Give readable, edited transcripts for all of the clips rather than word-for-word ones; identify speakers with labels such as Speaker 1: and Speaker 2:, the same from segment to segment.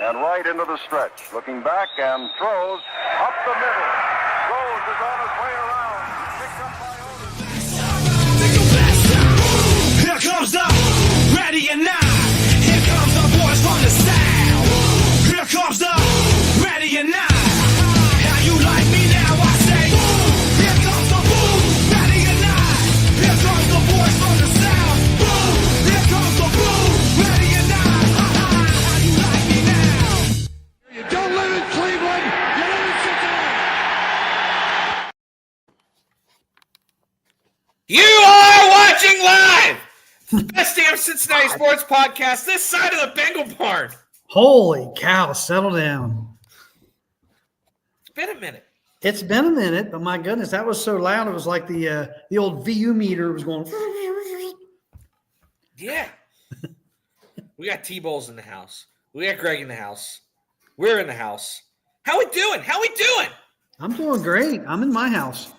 Speaker 1: and right into the stretch. Looking back and throws up the middle. Rose is on his way around. Picked up by Otis.
Speaker 2: Here comes the ready or not. Here comes the boys from the south. Here comes the ready or not. How you like me now? I say, here comes the boom, ready or not. Here comes the boys from the south. Boom, here comes the boom, ready or not. How you like me now?
Speaker 3: You don't live in Cleveland, you live in Cincinnati.
Speaker 4: You are watching live the best damn Cincinnati sports podcast this side of the Bengal barn.
Speaker 5: Holy cow, settle down.
Speaker 4: It's been a minute.
Speaker 5: It's been a minute, but my goodness, that was so loud. It was like the old VU meter was going.
Speaker 4: Yeah. We got T-Bowls in the house. We got Greg in the house. We're in the house. How we doing? How we doing?
Speaker 5: I'm doing great. I'm in my house.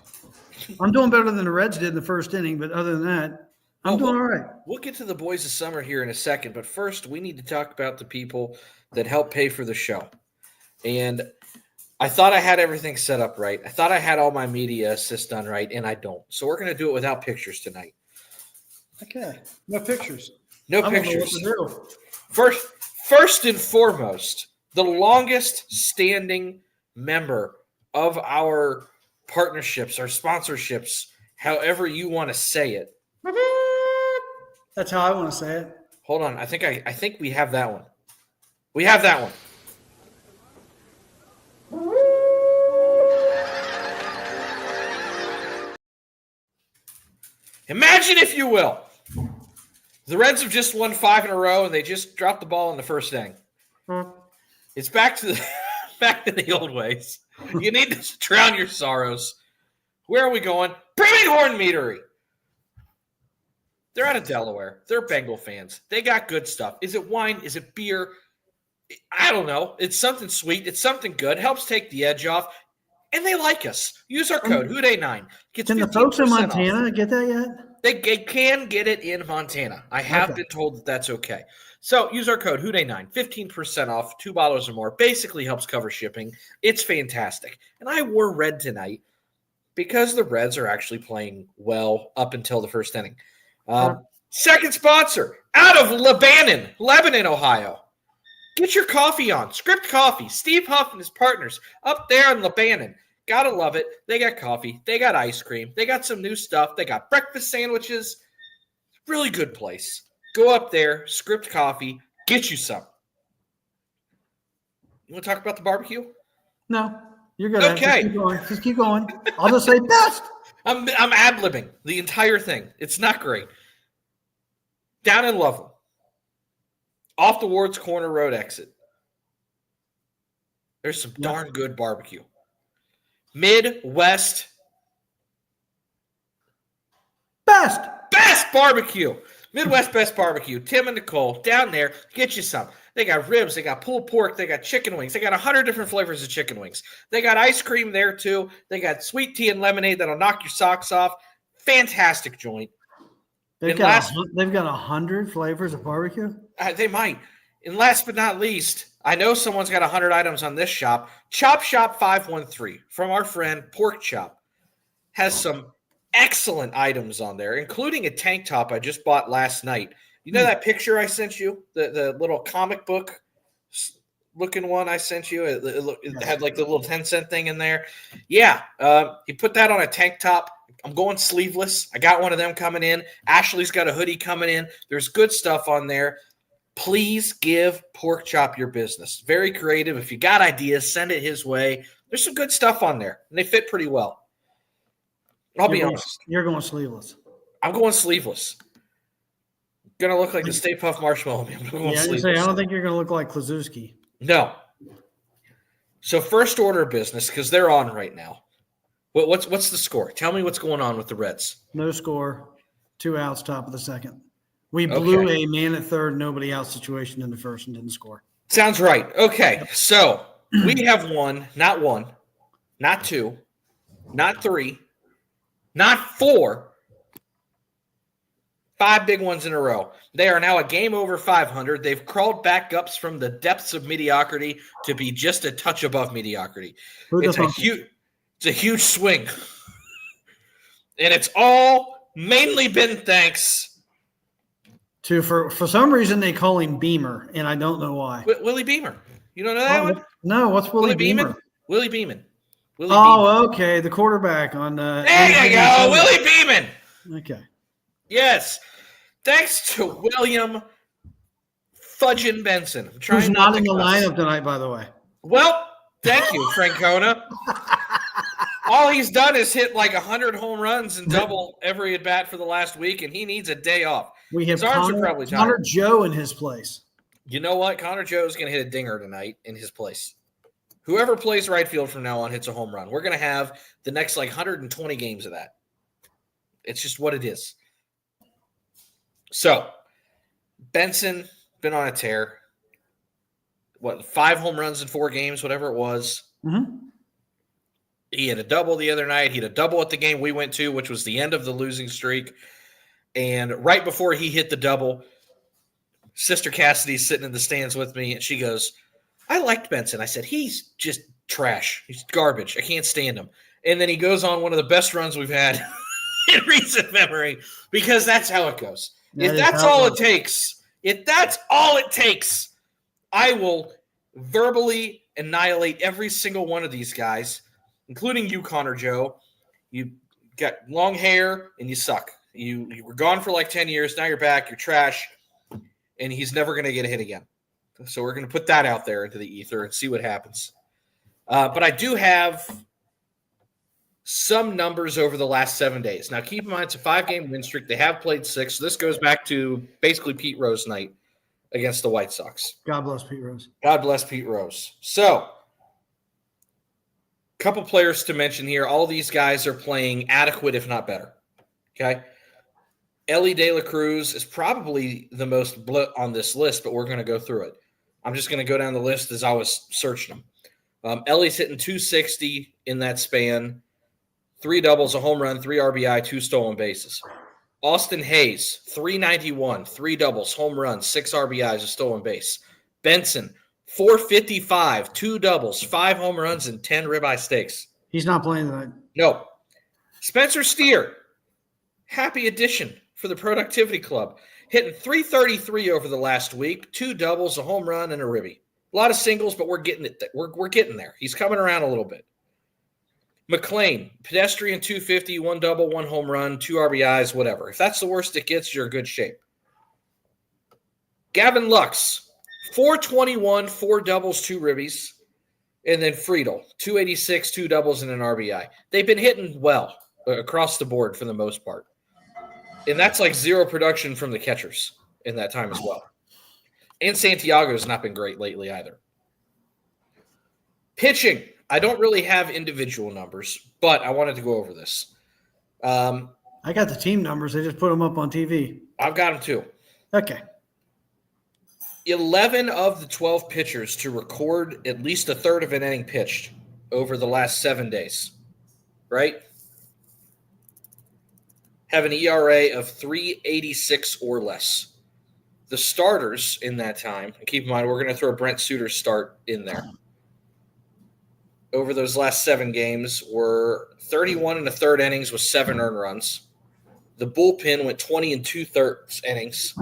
Speaker 5: I'm doing better than the Reds did in the first inning, but other than that, I'm doing all right.
Speaker 4: We'll get to the boys of summer here in a second, but first we need to talk about the people that help pay for the show. And I thought I had everything set up right. I thought I had all my media assist done right, and I don't. So we're going to do it without pictures tonight.
Speaker 5: Okay. No pictures.
Speaker 4: No
Speaker 5: I don't know
Speaker 4: pictures.
Speaker 5: what to do.
Speaker 4: First and foremost, the longest standing member of our partnerships, our sponsorships, however you want to say it.
Speaker 5: That's how I want to say it.
Speaker 4: Hold on. I think we have that one. We have that one. Imagine, if you will, the Reds have just won 5 in a row, and they just dropped the ball in the first inning. It's back to the old ways. You need to drown your sorrows. Where are we going? Birmingham Meadery. They're out of Delaware. They're Bengal fans. They got good stuff. Is it wine? Is it beer? I don't know. It's something sweet. It's something good. Helps take the edge off. And they like us. Use our code, HOODAY9.
Speaker 5: Can the folks in Montana get that yet?
Speaker 4: They can get it in Montana. I have been told that that's okay. So use our code HOODAY9, 15% off, $2 or more. Basically helps cover shipping. It's fantastic. And I wore red tonight because the Reds are actually playing well up until the first inning. Second sponsor, out of Lebanon, Ohio. Get your coffee on. Script Coffee. Steve Huff and his partners up there in Lebanon. Gotta love it. They got coffee. They got ice cream. They got some new stuff. They got breakfast sandwiches. Really good place. Go up there, Script Coffee, get you some. You want to talk about the barbecue?
Speaker 5: No, you're good.
Speaker 4: Okay.
Speaker 5: Just keep going. I'll just say best.
Speaker 4: I'm ad-libbing the entire thing. It's not great. Down in Loveland, off the Ward's Corner Road exit, there's some darn good barbecue. Midwest
Speaker 5: Best
Speaker 4: barbecue. Midwest Best Barbecue. Tim and Nicole, down there, get you some. They got ribs, they got pulled pork, they got chicken wings. They got 100 different flavors of chicken wings. They got ice cream there, too. They got sweet tea and lemonade that'll knock your socks off. Fantastic joint.
Speaker 5: They've got 100 flavors of barbecue?
Speaker 4: They might. And last but not least, I know someone's got 100 items on this shop. Chop Shop 513 from our friend Pork Chop has some excellent items on there, including a tank top I just bought last night. You know that picture I sent you? The little comic book looking one I sent you? It had like the little 10-cent thing in there. Yeah, he put that on a tank top. I'm going sleeveless. I got one of them coming in. Ashley's got a hoodie coming in. There's good stuff on there. Please give Pork Chop your business. Very creative. If you got ideas, send it his way. There's some good stuff on there, and they fit pretty well. I'll be honest.
Speaker 5: You're going sleeveless.
Speaker 4: I'm going sleeveless. Going to look like the Stay Puft Marshmallow Man.
Speaker 5: I don't think you're going to look like Klazuski.
Speaker 4: No. So first order of business, because they're on right now. What's the score? Tell me what's going on with the Reds.
Speaker 5: No score. 2 outs, top of the second. We blew a man at third, nobody out situation in the first and didn't score.
Speaker 4: Sounds right. Okay, so we have one, not 2, not 3, not 4, 5 big ones in a row. They are now a game over 500. They've crawled back up from the depths of mediocrity to be just a touch above mediocrity. It's a huge swing. And it's all mainly been thanks
Speaker 5: to for some reason they call him Beamer, and I don't know why.
Speaker 4: Willie Beamer. You don't know that one?
Speaker 5: No, what's Willie Beamer?
Speaker 4: Willie Beaman.
Speaker 5: Okay, the quarterback on.
Speaker 4: There you go, Willie Beaman.
Speaker 5: Okay.
Speaker 4: Yes, thanks to William Fudgin Benson.
Speaker 5: Who's not in the lineup tonight, by the way.
Speaker 4: Well, thank you, Francona. All he's done is hit like 100 home runs and double every at bat for the last week, and he needs a day off.
Speaker 5: We have Connor Joe in his place.
Speaker 4: You know what? Connor Joe is going to hit a dinger tonight in his place. Whoever plays right field from now on hits a home run. We're going to have the next 120 games of that. It's just what it is. So, Benson, been on a tear. 5 home runs in 4 games, whatever it was.
Speaker 5: Mm-hmm.
Speaker 4: He had a double the other night. He had a double at the game we went to, which was the end of the losing streak. And right before he hit the double, Sister Cassidy's sitting in the stands with me, and she goes, I liked Benson. I said, he's just trash. He's garbage. I can't stand him. And then he goes on one of the best runs we've had in recent memory, because that's how it goes. If that's all it takes, I will verbally annihilate every single one of these guys, including you, Connor Joe. You got long hair and you suck. You were gone for 10 years. Now you're back. You're trash. And he's never going to get a hit again. So we're going to put that out there into the ether and see what happens. But I do have some numbers over the last 7 days. Now, keep in mind, it's a 5-game win streak. They have played 6. So this goes back to basically Pete Rose night against the White Sox.
Speaker 5: God bless Pete Rose.
Speaker 4: God bless Pete Rose. So, a couple players to mention here. All these guys are playing adequate, if not better. Okay? Ellie De La Cruz is probably the most on this list, but we're going to go through it. I'm just going to go down the list as I was searching them. Ellie's hitting 260 in that span. 3 doubles, a home run, 3 RBI, 2 stolen bases. Austin Hayes, 391, 3 doubles, home run, 6 RBIs, a stolen base. Benson, 455, 2 doubles, 5 home runs, and 10 ribeye steaks.
Speaker 5: He's not playing tonight.
Speaker 4: No. Spencer Steer, happy addition for the Productivity Club. Hitting 333 over the last week, 2 doubles, a home run, and a ribby. A lot of singles, but we're getting it. We're getting there. He's coming around a little bit. McLean, pedestrian 250, 1 double, 1 home run, 2 RBIs, whatever. If that's the worst it gets, you're in good shape. Gavin Lux, 421, 4 doubles, 2 ribbies. And then Friedel, 286, 2 doubles, and an RBI. They've been hitting well across the board for the most part. And that's 0 production from the catchers in that time as well. And Santiago's not been great lately either. Pitching. I don't really have individual numbers, but I wanted to go over this.
Speaker 5: I got the team numbers. They just put them up on TV.
Speaker 4: I've got them too.
Speaker 5: Okay.
Speaker 4: 11 of the 12 pitchers to record at least a third of an inning pitched over the last 7 days, right? Have an ERA of 3.86 or less. The starters in that time, and keep in mind, we're going to throw Brent Suter's start in there. Over those last 7 games were 31 1/3 innings with 7 earned runs. The bullpen went 20 2/3 innings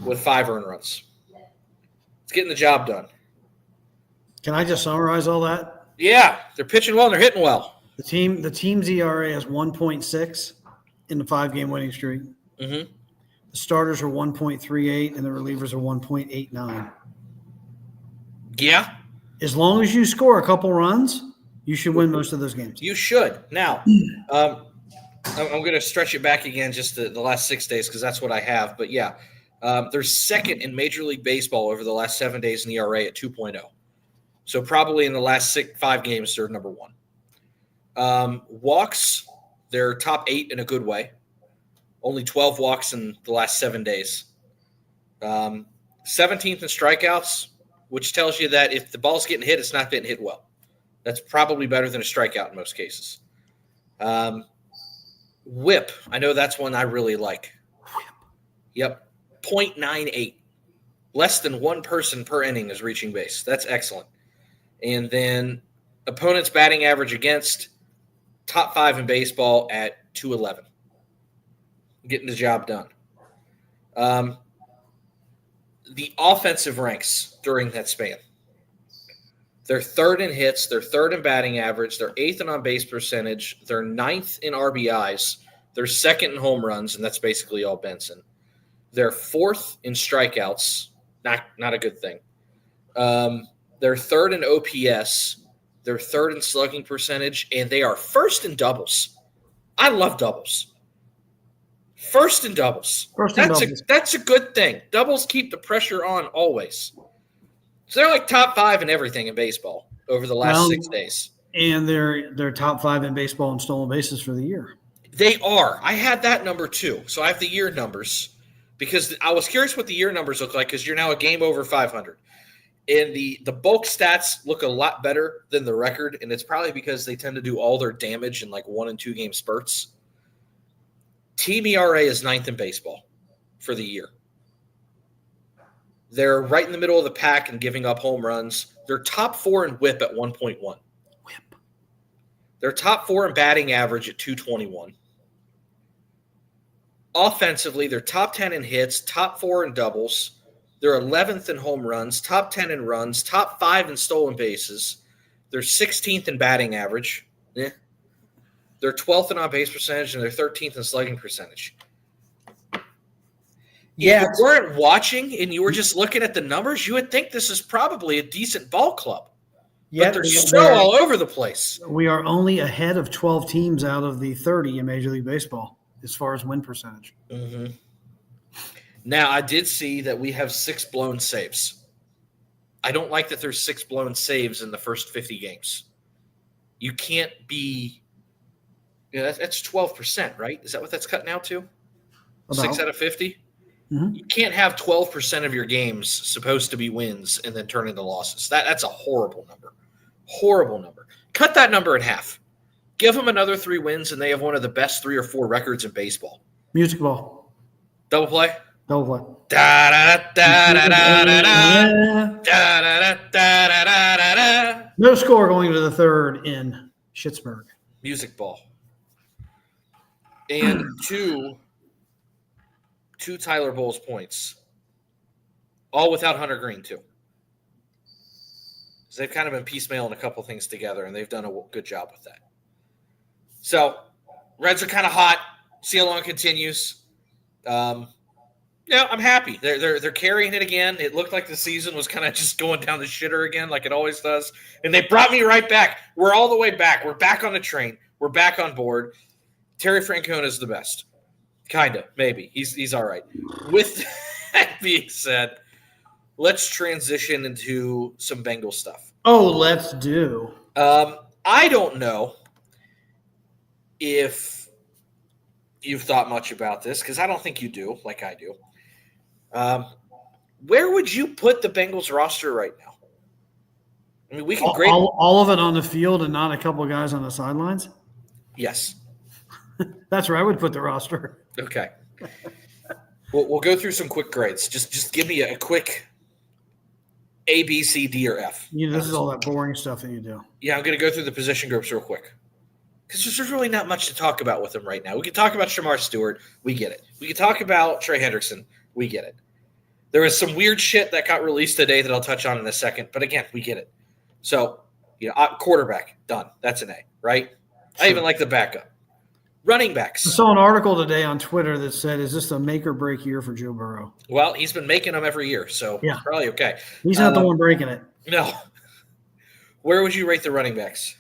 Speaker 4: with 5 earned runs. It's getting the job done.
Speaker 5: Can I just summarize all that?
Speaker 4: Yeah, they're pitching well and they're hitting well.
Speaker 5: The team's ERA is 1.6 in the 5-game winning streak.
Speaker 4: Mm-hmm.
Speaker 5: The starters are 1.38 and the relievers are 1.89.
Speaker 4: Yeah.
Speaker 5: As long as you score a couple runs, you should win most of those games.
Speaker 4: You should. Now, I'm going to stretch it back again just the last 6 days because that's what I have. But, yeah, they're second in Major League Baseball over the last 7 days in ERA at 2.0. So probably in the last 5 games, they're number 1. Walks, they're top 8 in a good way. Only 12 walks in the last 7 days. 17th in strikeouts, which tells you that if the ball's getting hit, it's not getting hit well. That's probably better than a strikeout in most cases. Whip, I know that's one I really like. Yep. 0.98. Less than one person per inning is reaching base. That's excellent. And then opponent's batting average against, top 5 in baseball at 211. Getting the job done. The offensive ranks during that span. They're 3rd in hits. They're 3rd in batting average. They're 8th in on-base percentage. They're 9th in RBIs. They're 2nd in home runs, and that's basically all Benson. They're 4th in strikeouts. Not a good thing. They're 3rd in OPS. They're 3rd in slugging percentage, and they are 1st in doubles. I love doubles. 1st in doubles. That's a good thing. Doubles keep the pressure on always. So they're like top 5 in everything in baseball over the last 6 days.
Speaker 5: And they're top 5 in baseball in stolen bases for the year.
Speaker 4: They are. I had that number too. So I have the year numbers because I was curious what the year numbers look like because you're now a game over 500. And the bulk stats look a lot better than the record, and it's probably because they tend to do all their damage in like 1 and 2 game spurts. Team ERA is 9th in baseball for the year. They're right in the middle of the pack and giving up home runs. They're top 4 in whip at 1.1. Whip. They're top 4 in batting average at 221. Offensively, they're top 10 in hits, top 4 in doubles. They're 11th in home runs, top 10 in runs, top 5 in stolen bases. They're 16th in batting average. Yeah. They're 12th in on-base percentage, and they're 13th in slugging percentage. Yeah, if you weren't watching and you were just looking at the numbers, you would think this is probably a decent ball club. Yeah, but they're so all over the place.
Speaker 5: We are only ahead of 12 teams out of the 30 in Major League Baseball as far as win percentage.
Speaker 4: Mm-hmm. Now, I did see that we have 6 blown saves. I don't like that there's 6 blown saves in the first 50 games. You can't be that's 12%, right? Is that what that's cutting out to? 6 out of 50?
Speaker 5: Mm-hmm.
Speaker 4: You can't have 12% of your games supposed to be wins and then turn into losses. That's a horrible number. Horrible number. Cut that number in half. Give them another 3 wins, and they have one of the best 3 or 4 records in baseball.
Speaker 5: Music ball.
Speaker 4: Double play?
Speaker 5: Double play.
Speaker 4: Da da da da da da da da da da da.
Speaker 5: No score going to the 3rd in Schittsburg.
Speaker 4: Music ball. And two Tyler Bowles points. All without Hunter Green, too. So they've kind of been piecemealing a couple things together, and they've done a good job with that. So, Reds are kind of hot. See how long it continues. I'm happy. They're carrying it again. It looked like the season was kind of just going down the shitter again, like it always does. And they brought me right back. We're all the way back. We're back on the train. We're back on board. Terry Francona is the best. Kind of, maybe. He's all right. With that being said, let's transition into some Bengals stuff.
Speaker 5: Oh, let's do.
Speaker 4: I don't know if you've thought much about this, because I don't think you do, like I do. Where would you put the Bengals roster right now? I mean, we can grade
Speaker 5: all of it on the field and not a couple of guys on the sidelines?
Speaker 4: Yes.
Speaker 5: That's where I would put the roster.
Speaker 4: Okay. We'll go through some quick grades. Just give me a quick A, B, C, D, or F.
Speaker 5: This is all that boring stuff that you do.
Speaker 4: Yeah, I'm going to go through the position groups real quick. Because there's really not much to talk about with them right now. We can talk about Shamar Stewart. We get it. We can talk about Trey Hendrickson. We get it. There was some weird shit that got released today that I'll touch on in a second. But again, we get it. So, quarterback, done. That's an A, right? Sure. I even like the backup. Running backs.
Speaker 5: I saw an article today on Twitter that said, is this a make or break year for Joe Burrow?
Speaker 4: Well, he's been making them every year, so yeah. Probably okay.
Speaker 5: He's not the one breaking it.
Speaker 4: No. Where would you rate the running backs?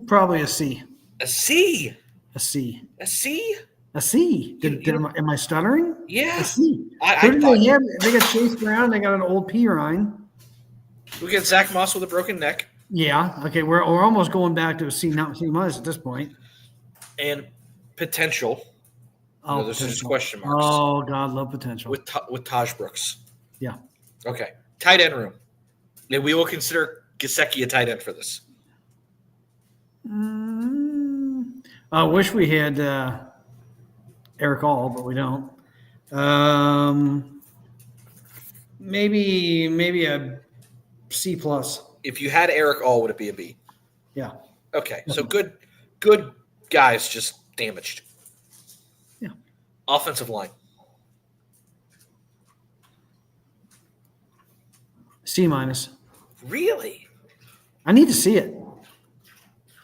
Speaker 5: Probably a C.
Speaker 4: A C?
Speaker 5: A C.
Speaker 4: A C?
Speaker 5: A C. Am I stuttering?
Speaker 4: Yeah.
Speaker 5: A C. Who did they have? They got Chase Brown. They got an old Pirine.
Speaker 4: We got Zach Moss with a broken neck.
Speaker 5: Yeah. Okay. We're almost going back to a C, not C minus at this point.
Speaker 4: And potential.
Speaker 5: Oh,
Speaker 4: there's just question marks.
Speaker 5: Oh, God, love potential.
Speaker 4: With Taj Brooks.
Speaker 5: Yeah.
Speaker 4: Okay. Tight end room. And we will consider Gesicki a tight end for this.
Speaker 5: I wish we had Eric All, but we don't. Maybe a C plus.
Speaker 4: If you had Eric All, would it be a B?
Speaker 5: Yeah.
Speaker 4: Okay, so good guys, just damaged.
Speaker 5: Yeah.
Speaker 4: Offensive line.
Speaker 5: C minus.
Speaker 4: Really?
Speaker 5: I need to see it.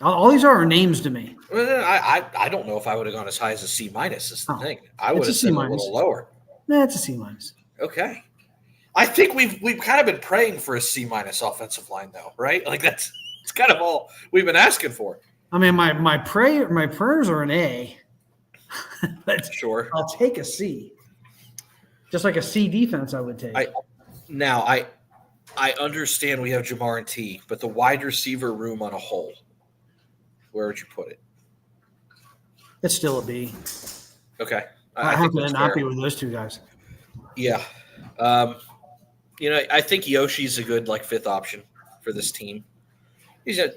Speaker 5: All these are names to me.
Speaker 4: I don't know if I would have gone as high as a C minus. Is the thing. I would
Speaker 5: It's a
Speaker 4: have
Speaker 5: C
Speaker 4: said a
Speaker 5: minus.
Speaker 4: little lower.
Speaker 5: Nah, it's a C minus.
Speaker 4: Okay. I think we've kind of been praying for a C minus offensive line though, right? Like it's kind of all we've been asking for.
Speaker 5: I mean, my prayers are an A. But
Speaker 4: Sure.
Speaker 5: I'll take a C. Just like a C defense, I would take.
Speaker 4: I understand we have Jamar and T, but the wide receiver room on a whole, where would you put it?
Speaker 5: It's still a B.
Speaker 4: Okay.
Speaker 5: How
Speaker 4: think
Speaker 5: could it
Speaker 4: that's
Speaker 5: not
Speaker 4: fair.
Speaker 5: be with those two guys?
Speaker 4: Yeah. I think Yoshi's a good fifth option for this team.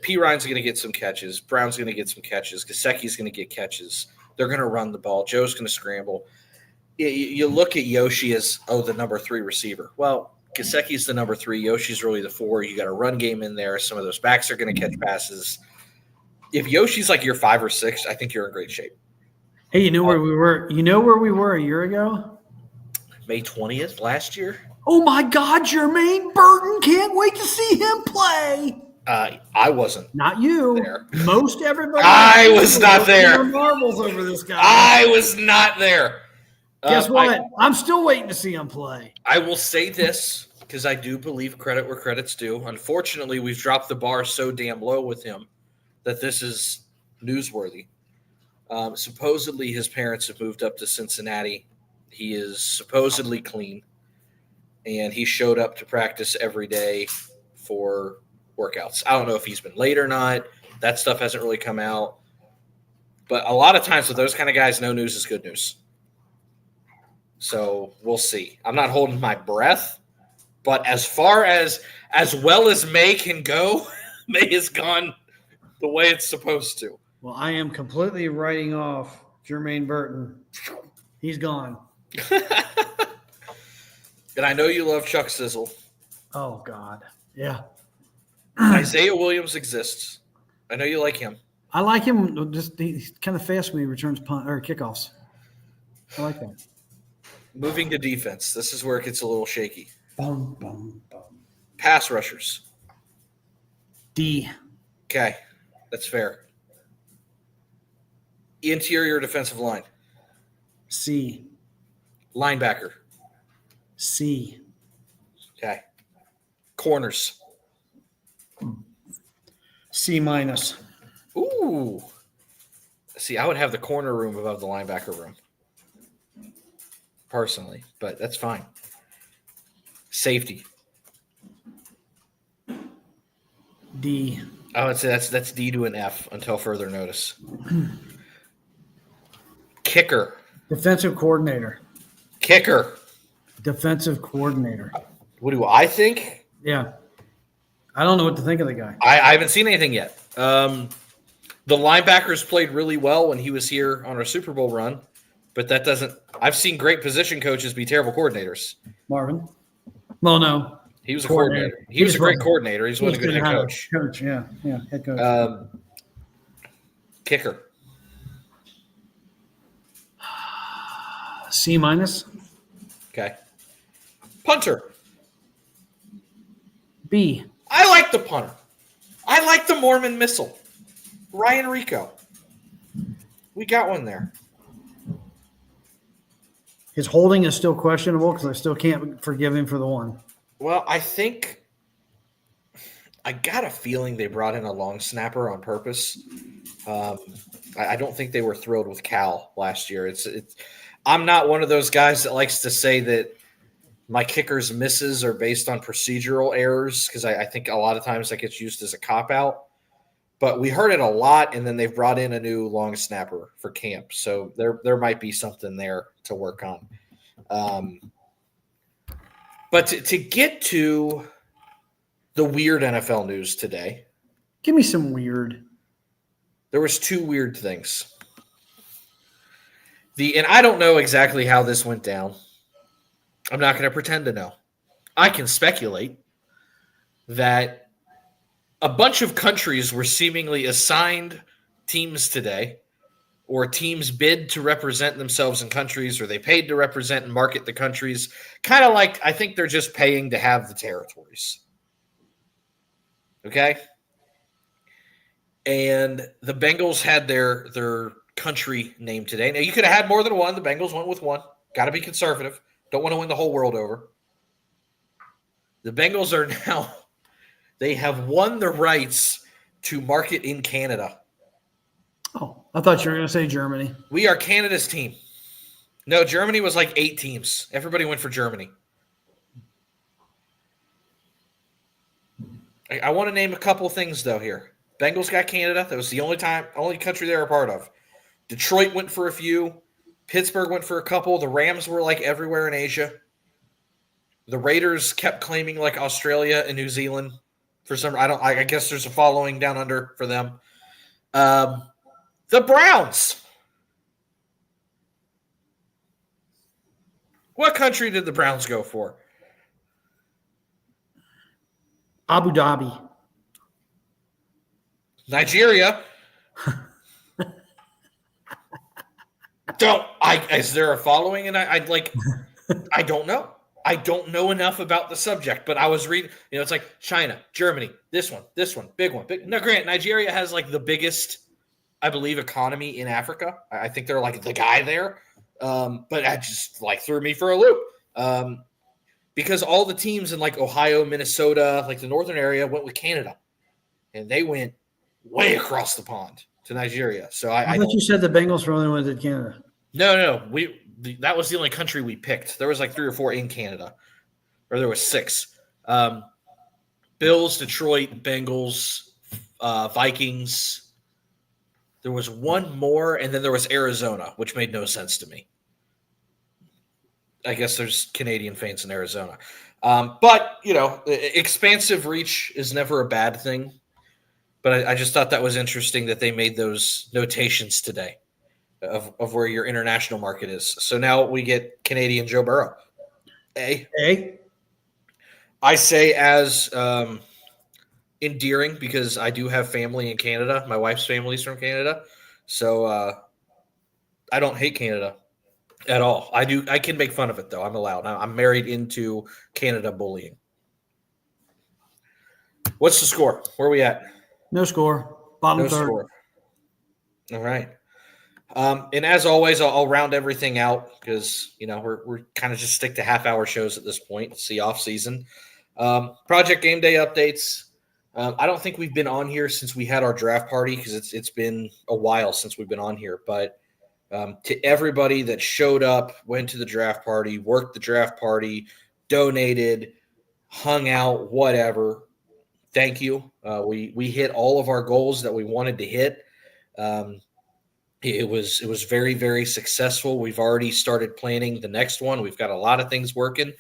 Speaker 4: P. Ryan's going to get some catches. Brown's going to get some catches. Gesicki's going to get catches. They're going to run the ball. Joe's going to scramble. You look at Yoshi as, the number 3 receiver. Well, Gesicki's the number 3. Yoshi's really the 4. You got a run game in there. Some of those backs are going to catch passes. If Yoshi's like your 5 or 6, I think you're in great shape.
Speaker 5: Hey, you know where we were? You know where we were a year ago?
Speaker 4: May 20th last year?
Speaker 5: Oh my God, Jermaine Burton! Can't wait to see him play.
Speaker 4: I wasn't.
Speaker 5: Not you.
Speaker 4: There.
Speaker 5: Most everybody.
Speaker 4: I was not there.
Speaker 5: Marbles over this guy.
Speaker 4: I was not there.
Speaker 5: Guess what? I'm still waiting to see him play.
Speaker 4: I will say this because I do believe credit where credit's due. Unfortunately, we've dropped the bar so damn low with him that this is newsworthy. Supposedly, his parents have moved up to Cincinnati. He is supposedly clean, and he showed up to practice every day for workouts. I don't know if he's been late or not. That stuff hasn't really come out. But a lot of times with those kind of guys, no news is good news. So we'll see. I'm not holding my breath, but as far as well as May can go, May has gone the way it's supposed to.
Speaker 5: Well, I am completely writing off Jermaine Burton. He's gone.
Speaker 4: And I know you love Chuck Sizzle.
Speaker 5: Oh, God. Yeah.
Speaker 4: Isaiah Williams exists. I know you like him.
Speaker 5: I like him. He's kind of fast when he returns punt or kickoffs. I like that.
Speaker 4: Moving to defense. This is where it gets a little shaky.
Speaker 5: Boom, boom, boom.
Speaker 4: Pass rushers.
Speaker 5: D.
Speaker 4: Okay. That's fair. Interior defensive line.
Speaker 5: C.
Speaker 4: Linebacker.
Speaker 5: C.
Speaker 4: Okay. Corners.
Speaker 5: C minus.
Speaker 4: Ooh. See, I would have the corner room above the linebacker room. Personally, but that's fine. Safety.
Speaker 5: D.
Speaker 4: I would say that's D to an F until further notice. Kicker.
Speaker 5: Defensive coordinator.
Speaker 4: Kicker.
Speaker 5: Defensive coordinator.
Speaker 4: What do I think?
Speaker 5: Yeah. I don't know what to think of the guy.
Speaker 4: I haven't seen anything yet. The linebackers played really well when he was here on our Super Bowl run, but that doesn't – I've seen great position coaches be terrible coordinators.
Speaker 5: Marvin? Well, no.
Speaker 4: He was a coordinator. He was a great coordinator. He wasn't a good head coach.
Speaker 5: Coach, yeah, head coach.
Speaker 4: Kicker.
Speaker 5: C minus.
Speaker 4: Okay. Punter.
Speaker 5: B.
Speaker 4: I like the punter. I like the Mormon missile. Ryan Rico. We got one there.
Speaker 5: His holding is still questionable because I still can't forgive him for the one.
Speaker 4: Well, I think I got a feeling they brought in a long snapper on purpose. I don't think they were thrilled with Cal last year. I'm not one of those guys that likes to say that my kicker's misses are based on procedural errors because I think a lot of times that gets used as a cop-out. But we heard it a lot, and then they've brought in a new long snapper for camp. So there might be something there to work on. But to get to the weird NFL news today.
Speaker 5: Give me some weird.
Speaker 4: There was 2 weird things. And I don't know exactly how this went down. I'm not going to pretend to know. I can speculate that a bunch of countries were seemingly assigned teams today, or teams bid to represent themselves in countries, or they paid to represent and market the countries. Kind of like, I think they're just paying to have the territories. Okay? And the Bengals had their country name today. Now, you could have had more than one. The Bengals went with one. Got to be conservative. Don't want to win the whole world over. The Bengals are now, they have won the rights to market in Canada.
Speaker 5: Oh, I thought you were going to say Germany.
Speaker 4: We are Canada's team. No, Germany was like 8 teams. Everybody went for Germany. I want to name a couple things, though, here. Bengals got Canada. That was the only country they were a part of. Detroit went for a few. Pittsburgh went for a couple. The Rams were like everywhere in Asia. The Raiders kept claiming like Australia and New Zealand for some. I guess there's a following down under for them. The Browns. What country did the Browns go for?
Speaker 5: Abu Dhabi.
Speaker 4: Nigeria. Is there a following? And I don't know. I don't know enough about the subject, but I was reading, it's like China, Germany, this one, big one. No, Grant, Nigeria has like the biggest, I believe, economy in Africa. I think they're like the guy there. But that just like threw me for a loop. Because all the teams in like Ohio, Minnesota, like the northern area went with Canada. And they went way across the pond to Nigeria. So
Speaker 5: I thought you said the Bengals were the only ones in Canada.
Speaker 4: No. That was the only country we picked. There was like 3 or 4 in Canada. Or there was 6. Bills, Detroit, Bengals, Vikings. There was one more, and then there was Arizona, which made no sense to me. I guess there's Canadian fans in Arizona. But, expansive reach is never a bad thing. But I just thought that was interesting that they made those notations today of where your international market is. So now we get Canadian Joe Burrow.
Speaker 5: A.
Speaker 4: I say as endearing because I do have family in Canada. My wife's family's from Canada. So I don't hate Canada at all. I can make fun of it, though. I'm allowed. I'm married into Canada bullying. What's the score? Where are we at?
Speaker 5: No score. Bottom third.
Speaker 4: Score. All right. And as always, I'll round everything out because, we're kind of just stick to half-hour shows at this point. It's the off-season. Project Game Day updates. I don't think we've been on here since we had our draft party because it's been a while since we've been on here. But to everybody that showed up, went to the draft party, worked the draft party, donated, hung out, whatever, thank you. We hit all of our goals that we wanted to hit. It was very, very successful. We've already started planning the next one. We've got a lot of things working.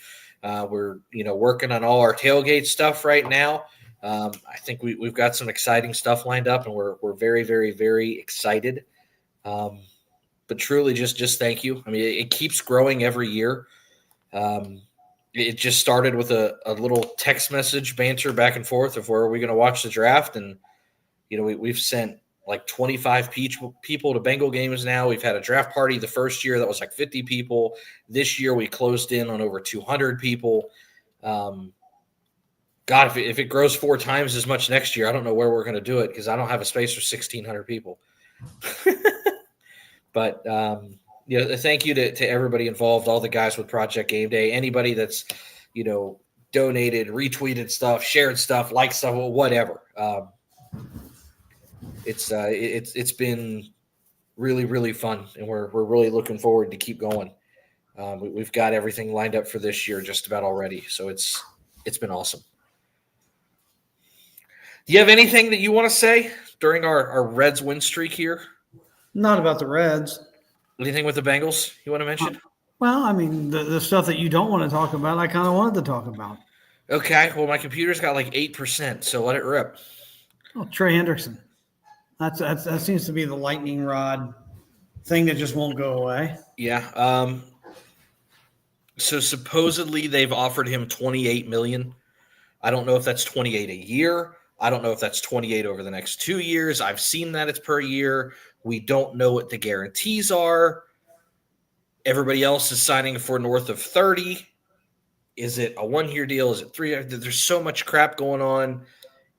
Speaker 4: We're working on all our tailgate stuff right now. I think we've got some exciting stuff lined up, and we're very, very, very excited. But truly, just thank you. I mean, it keeps growing every year. It just started with a little text message banter back and forth of where are we going to watch the draft, and we've sent like 25 people to Bengal games now. We've had a draft party the first year that was like 50 people. This year we closed in on over 200 people. God, if it grows 4 times as much next year, I don't know where we're going to do it because I don't have a space for 1,600 people. But thank you to everybody involved, all the guys with Project Game Day, anybody that's donated, retweeted stuff, shared stuff, liked stuff, whatever. It's been really, really fun, and we're really looking forward to keep going. We've got everything lined up for this year just about already, so it's been awesome. Do you have anything that you want to say during our Reds win streak here?
Speaker 5: Not about the Reds.
Speaker 4: Anything with the Bengals you want to mention?
Speaker 5: Well, I mean, the stuff that you don't want to talk about, I kind of wanted to talk about.
Speaker 4: Okay, well, my computer's got like 8%, so let it rip.
Speaker 5: Oh, Trey Hendrickson. That seems to be the lightning rod thing that just won't go away.
Speaker 4: Yeah. So supposedly they've offered him $28 million. I don't know if that's 28 a year. I don't know if that's 28 over the next 2 years. I've seen that it's per year. We don't know what the guarantees are. Everybody else is signing for north of 30. Is it a 1-year deal? Is it 3? There's so much crap going on.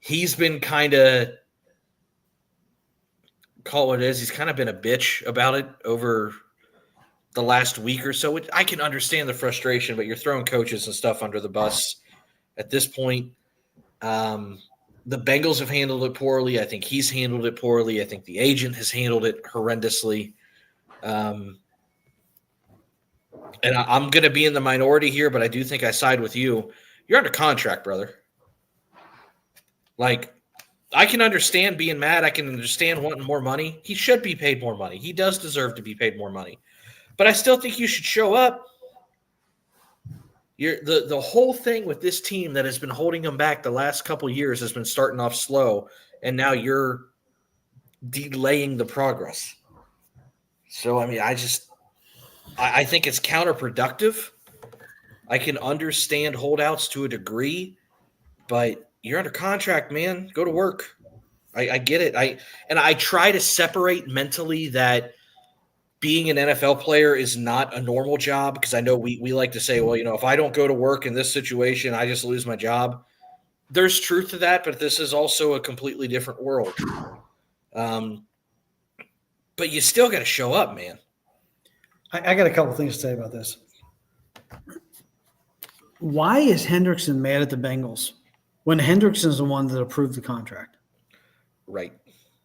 Speaker 4: He's been kind of, call it what it is, he's kind of been a bitch about it over the last week or so. I can understand the frustration, but you're throwing coaches and stuff under the bus at this point. The Bengals have handled it poorly. I think he's handled it poorly. I think the agent has handled it horrendously. And I'm going to be in the minority here, but I do think I side with you. You're under contract, brother. Like, I can understand being mad. I can understand wanting more money. He should be paid more money. He does deserve to be paid more money. But I still think you should show up. The whole thing with this team that has been holding them back the last couple of years has been starting off slow, and now you're delaying the progress. So, I mean, I think it's counterproductive. I can understand holdouts to a degree, but you're under contract, man. Go to work. I get it. I try to separate mentally that being an NFL player is not a normal job, because I know we like to say, well, if I don't go to work in this situation, I just lose my job. There's truth to that, but this is also a completely different world. But you still got to show up, man.
Speaker 5: I got a couple things to say about this. Why is Hendrickson mad at the Bengals when Hendrickson's the one that approved the contract?
Speaker 4: Right.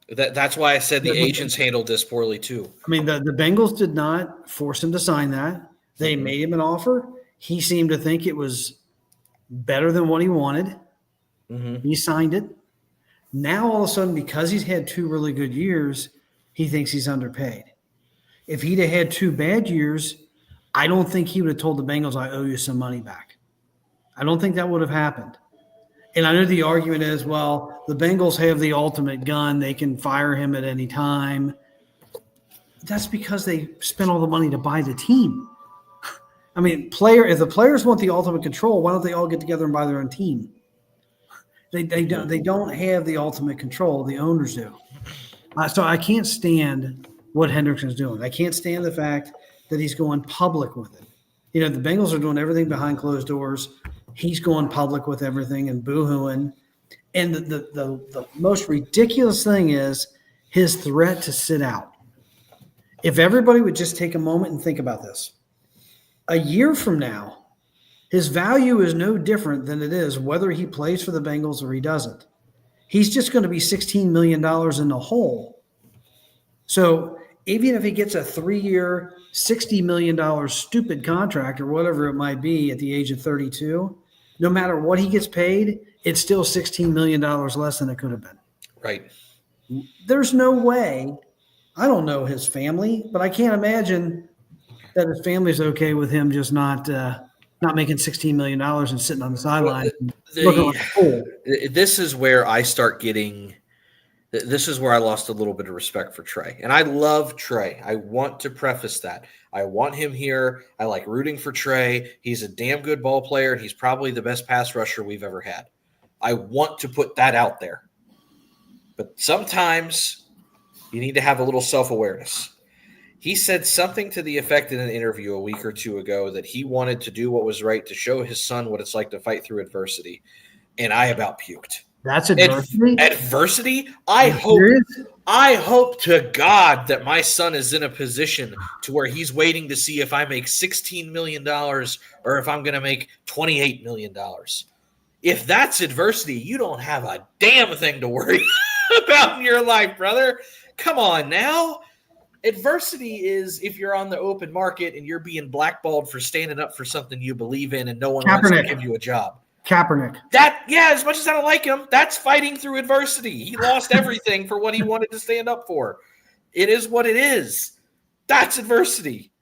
Speaker 4: That's why I said the agents handled this poorly too.
Speaker 5: I mean, the Bengals did not force him to sign that. They made him an offer. He seemed to think it was better than what he wanted. Mm-hmm. He signed it. Now, all of a sudden, because he's had 2 really good years, he thinks he's underpaid. If he'd have had 2 bad years, I don't think he would have told the Bengals, I owe you some money back. I don't think that would have happened. And I know the argument is, well, the Bengals have the ultimate gun. They can fire him at any time. That's because they spent all the money to buy the team. I mean, if the players want the ultimate control, why don't they all get together and buy their own team? They don't have the ultimate control. The owners do. So I can't stand what Hendrickson's doing. I can't stand the fact that he's going public with it. The Bengals are doing everything behind closed doors. He's going public with everything and boo-hooing. And the most ridiculous thing is his threat to sit out. If everybody would just take a moment and think about this. A year from now, his value is no different than it is whether he plays for the Bengals or he doesn't. He's just going to be $16 million in the hole. So even if he gets a 3-year, $60 million stupid contract or whatever it might be at the age of 32, no matter what he gets paid, it's still $16 million less than it could have been.
Speaker 4: Right.
Speaker 5: There's no way. I don't know his family, but I can't imagine that his family's okay with him just not making $16 million and sitting on the sideline. Looking like a fool.
Speaker 4: This is where I start getting – this is where I lost a little bit of respect for Trey. And I love Trey. I want to preface that. I want him here. I like rooting for Trey. He's a damn good ball player, and he's probably the best pass rusher we've ever had. I want to put that out there. But sometimes you need to have a little self-awareness. He said something to the effect in an interview a week or 2 ago that he wanted to do what was right to show his son what it's like to fight through adversity. And I about puked.
Speaker 5: That's adversity?
Speaker 4: Adversity? I hope to God that my son is in a position to where he's waiting to see if I make $16 million or if I'm going to make $28 million. If that's adversity, you don't have a damn thing to worry about in your life, brother. Come on now. Adversity is if you're on the open market and you're being blackballed for standing up for something you believe in and no one wants to give you a job.
Speaker 5: Kaepernick.
Speaker 4: As much as I don't like him, that's fighting through adversity. He lost everything for what he wanted to stand up for. It is what it is. That's adversity.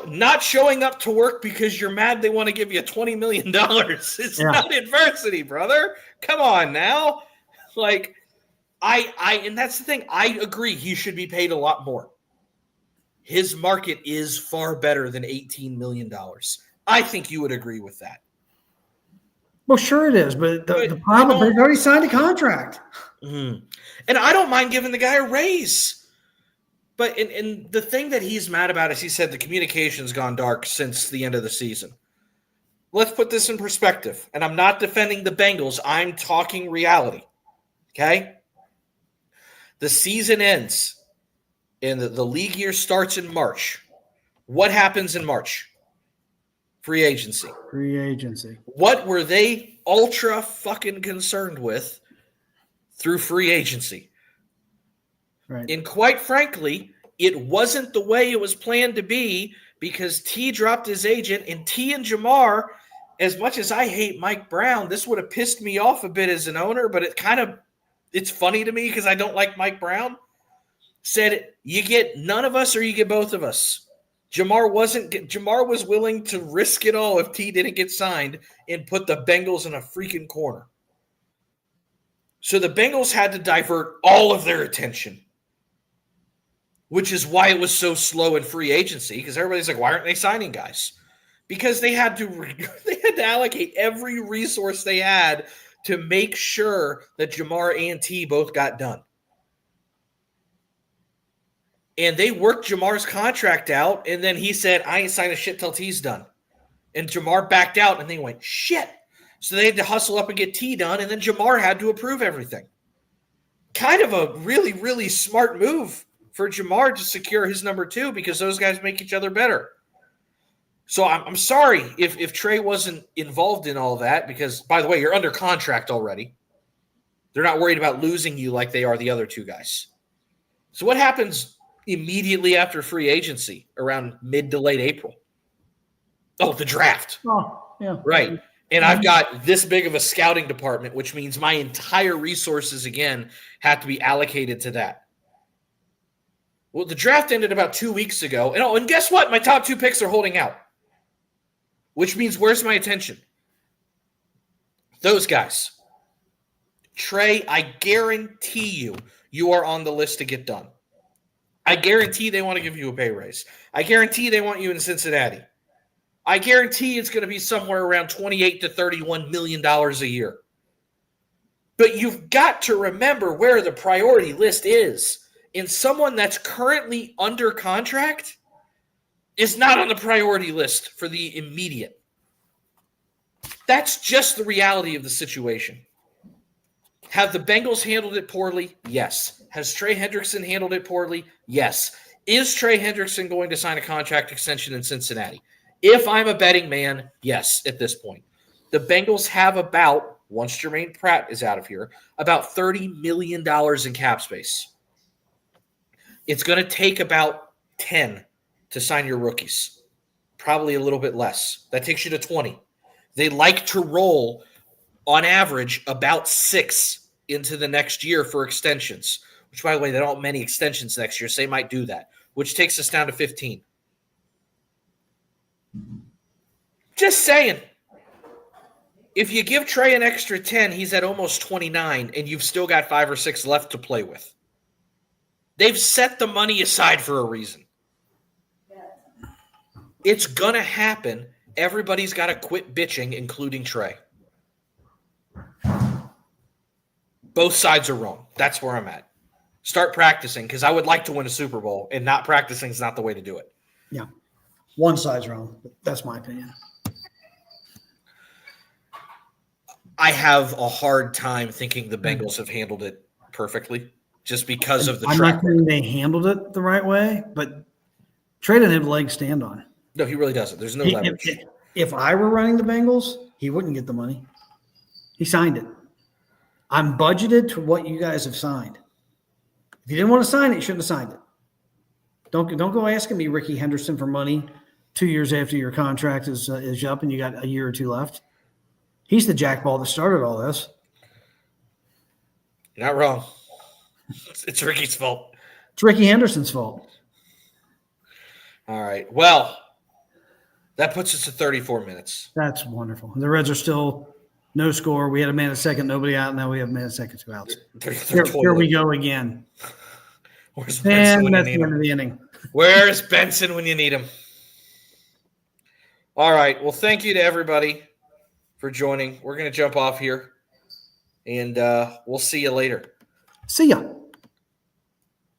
Speaker 4: Not showing up to work because you're mad they want to give you $20 million. It's not adversity, brother. Come on now. And that's the thing. I agree he should be paid a lot more. His market is far better than $18 million. I think you would agree with that.
Speaker 5: Well, sure it is, but the problem, they've already signed a contract.
Speaker 4: Mm-hmm. And I don't mind giving the guy a raise. But and the thing that he's mad about is he said the communication's gone dark since the end of the season. Let's put this in perspective. And I'm not defending the Bengals. I'm talking reality. Okay? The season ends and the league year starts in March. What happens in March? Free agency.
Speaker 5: Free agency.
Speaker 4: What were they ultra fucking concerned with through free agency?
Speaker 5: Right.
Speaker 4: And quite frankly, it wasn't the way it was planned to be because T dropped his agent, and T and Jamar, as much as I hate Mike Brown, this would have pissed me off a bit as an owner, but it's funny to me because I don't like Mike Brown, said you get none of us or you get both of us. Jamar was willing to risk it all if T didn't get signed and put the Bengals in a freaking corner. So the Bengals had to divert all of their attention, which is why it was so slow in free agency, because everybody's like, why aren't they signing guys? Because they had to allocate every resource they had to make sure that Jamar and T both got done. And they worked Jamar's contract out, and then he said, I ain't signing shit till T's done. And Jamar backed out, and they went, shit. So they had to hustle up and get T done, and then Jamar had to approve everything. Kind of a really, really smart move for Jamar to secure his number 2 because those guys make each other better. So I'm sorry if Trey wasn't involved in all that because, by the way, you're under contract already. They're not worried about losing you like they are the other 2 guys. So what happens immediately after free agency around mid to late April? Oh, the draft.
Speaker 5: Oh, yeah.
Speaker 4: Right. And I've got this big of a scouting department, which means my entire resources, again, have to be allocated to that. Well, the draft ended about 2 weeks ago. And guess what? My top 2 picks are holding out, which means where's my attention? Those guys. Trey, I guarantee you are on the list to get done. I guarantee they want to give you a pay raise. I guarantee they want you in Cincinnati. I guarantee it's going to be somewhere around $28 to $31 million a year. But you've got to remember where the priority list is. And someone that's currently under contract is not on the priority list for the immediate. That's just the reality of the situation. Have the Bengals handled it poorly? Yes. Has Trey Hendrickson handled it poorly? Yes. Is Trey Hendrickson going to sign a contract extension in Cincinnati? If I'm a betting man, yes, at this point. The Bengals have about, once Jermaine Pratt is out of here, about $30 million in cap space. It's going to take about 10 to sign your rookies. Probably a little bit less. That takes you to 20. They like to roll, on average, about 6 into the next year for extensions, which, by the way, they don't have many extensions next year, so they might do that, which takes us down to 15. Just saying. If you give Trey an extra 10, he's at almost 29, and you've still got 5 or 6 left to play with. They've set the money aside for a reason. It's going to happen. Everybody's got to quit bitching, including Trey. Both sides are wrong. That's where I'm at. Start practicing, because I would like to win a Super Bowl, and not practicing is not the way to do it.
Speaker 5: Yeah. One side's wrong. That's my opinion.
Speaker 4: I have a hard time thinking the Bengals have handled it perfectly just because of the track.
Speaker 5: I'm not saying they handled it the right way, but Trey didn't have a leg to stand on.
Speaker 4: No, he really doesn't. There's no leverage.
Speaker 5: If I were running the Bengals, he wouldn't get the money. He signed it. I'm budgeted to what you guys have signed. If you didn't want to sign it, you shouldn't have signed it. Don't go asking me, Ricky Henderson, for money 2 years after your contract is up and you got a year or 2 left. He's the jackball that started all this.
Speaker 4: You're not wrong. It's Ricky's fault.
Speaker 5: It's Ricky Henderson's fault.
Speaker 4: All right. Well, that puts us at 34 minutes.
Speaker 5: That's wonderful. The Reds are still No score. We had a man at second, nobody out. Now we have a man at second, 2 outs.
Speaker 4: They're
Speaker 5: Here we go again.
Speaker 4: Where's Benson
Speaker 5: And
Speaker 4: when you
Speaker 5: that's
Speaker 4: need
Speaker 5: the end
Speaker 4: him?
Speaker 5: of the inning.
Speaker 4: Where's Benson when you need him? All right. Well, thank you to everybody for joining. We're going to jump off here, and we'll see you later.
Speaker 5: See ya.